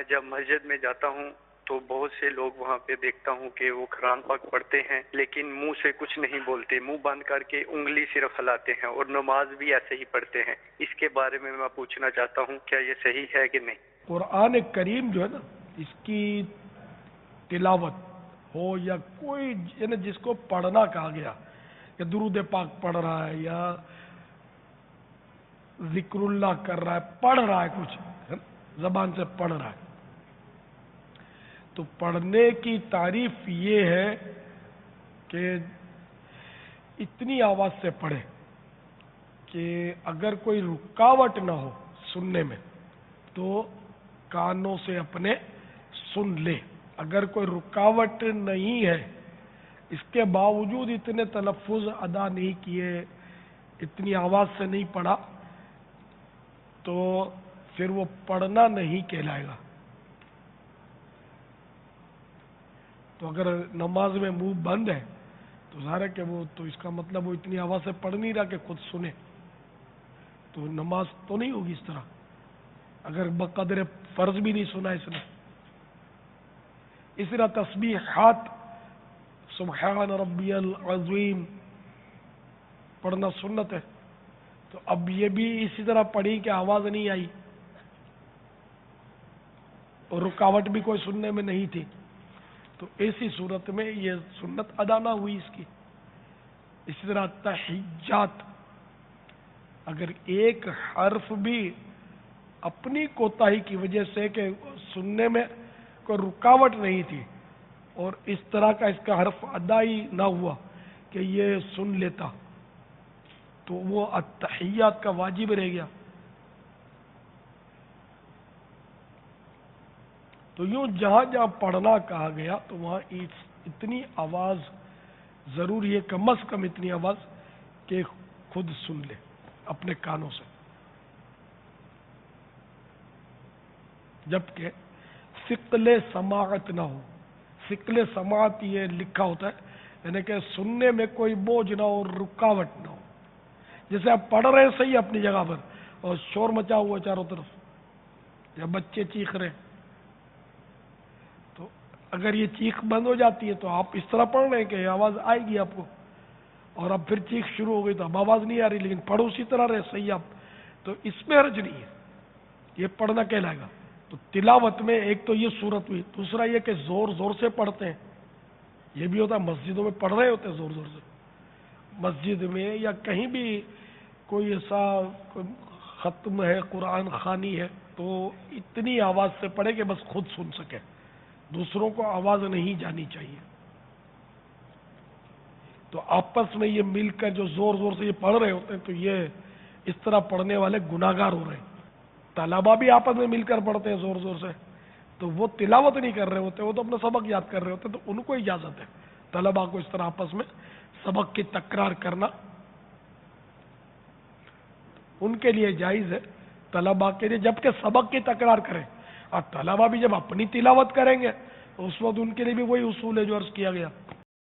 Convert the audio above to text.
جب مسجد میں جاتا ہوں تو بہت سے لوگ وہاں پہ دیکھتا ہوں کہ وہ قرآن پاک پڑھتے ہیں لیکن منہ سے کچھ نہیں بولتے، منہ بند کر کے انگلی صرف ہلاتے ہیں، اور نماز بھی ایسے ہی پڑھتے ہیں۔ اس کے بارے میں پوچھنا چاہتا ہوں کیا یہ صحیح ہے کہ نہیں؟ قرآن کریم جو ہے نا، اس کی تلاوت ہو یا کوئی یعنی جس کو پڑھنا کہا گیا، یا درود پاک پڑھ رہا ہے یا ذکر اللہ کر رہا ہے، پڑھ رہا ہے کچھ زبان سے پڑھ رہا ہے، تو پڑھنے کی تعریف یہ ہے کہ اتنی آواز سے پڑھے کہ اگر کوئی رکاوٹ نہ ہو سننے میں تو کانوں سے اپنے سن لے۔ اگر کوئی رکاوٹ نہیں ہے، اس کے باوجود اتنے تلفظ ادا نہیں کیے، اتنی آواز سے نہیں پڑھا، تو پھر وہ پڑھنا نہیں کہلائے گا۔ تو اگر نماز میں منہ بند ہے تو ظاہر ہے کہ وہ تو اس کا مطلب وہ اتنی آواز سے پڑھ نہیں رہا کہ خود سنے، تو نماز تو نہیں ہوگی اس طرح، اگر بقدر فرض بھی نہیں سنا اس نے۔ اس طرح تسبیحات سبحان ربی العظیم پڑھنا سنت ہے، تو اب یہ بھی اسی طرح پڑھی کہ آواز نہیں آئی اور رکاوٹ بھی کوئی سننے میں نہیں تھی، تو ایسی صورت میں یہ سنت ادا نہ ہوئی اس کی۔ اسی طرح تحیات، اگر ایک حرف بھی اپنی کوتاہی کی وجہ سے کہ سننے میں کوئی رکاوٹ نہیں تھی اور اس طرح کا اس کا حرف ادا ہی نہ ہوا کہ یہ سن لیتا، تو وہ التحیات کا واجب رہ گیا۔ تو یوں جہاں جہاں پڑھنا کہا گیا تو وہاں اتنی آواز ضروری ہے، کم از کم اتنی آواز کہ خود سن لے اپنے کانوں سے۔ جبکہ ثقل سماعت نہ ہو، ثقل سماعت یہ لکھا ہوتا ہے یعنی کہ سننے میں کوئی بوجھ نہ ہو، رکاوٹ نہ ہو، جیسے آپ پڑھ رہے ہیں صحیح اپنی جگہ پر اور شور مچا ہوا چاروں طرف یا بچے چیخ رہے ہیں، تو اگر یہ چیخ بند ہو جاتی ہے تو آپ اس طرح پڑھ رہے ہیں کہ آواز آئے گی آپ کو، اور اب پھر چیخ شروع ہو گئی تو اب آواز نہیں آ رہی، لیکن پڑھو اسی طرح رہے صحیح آپ، تو اس میں حرج نہیں ہے، یہ پڑھنا کہلائے گا۔ تو تلاوت میں ایک تو یہ صورت ہوئی، دوسرا یہ کہ زور زور سے پڑھتے ہیں، یہ بھی ہوتا ہے، مسجدوں میں پڑھ رہے ہوتے ہیں زور زور سے، مسجد میں یا کہیں بھی کوئی ایسا ختم ہے، قرآن خوانی ہے، تو اتنی آواز سے پڑھے کہ بس خود سن سکے، دوسروں کو آواز نہیں جانی چاہیے۔ تو آپس میں یہ مل کر جو زور زور سے یہ پڑھ رہے ہوتے ہیں تو یہ اس طرح پڑھنے والے گناہگار ہو رہے ہیں۔ طلبا بھی آپس میں مل کر پڑھتے ہیں زور زور سے، تو وہ تلاوت نہیں کر رہے ہوتے، وہ تو اپنا سبق یاد کر رہے ہوتے ہیں، تو ان کو اجازت ہے طلبا کو اس طرح آپس میں سبق کی تکرار کرنا ان کے لیے جائز ہے، طلبا کے لیے، جبکہ سبق کی تکرار کریں، اور طلبا بھی جب اپنی تلاوت کریں گے تو اس وقت ان کے لیے بھی وہی اصول ہے جو عرض کیا گیا۔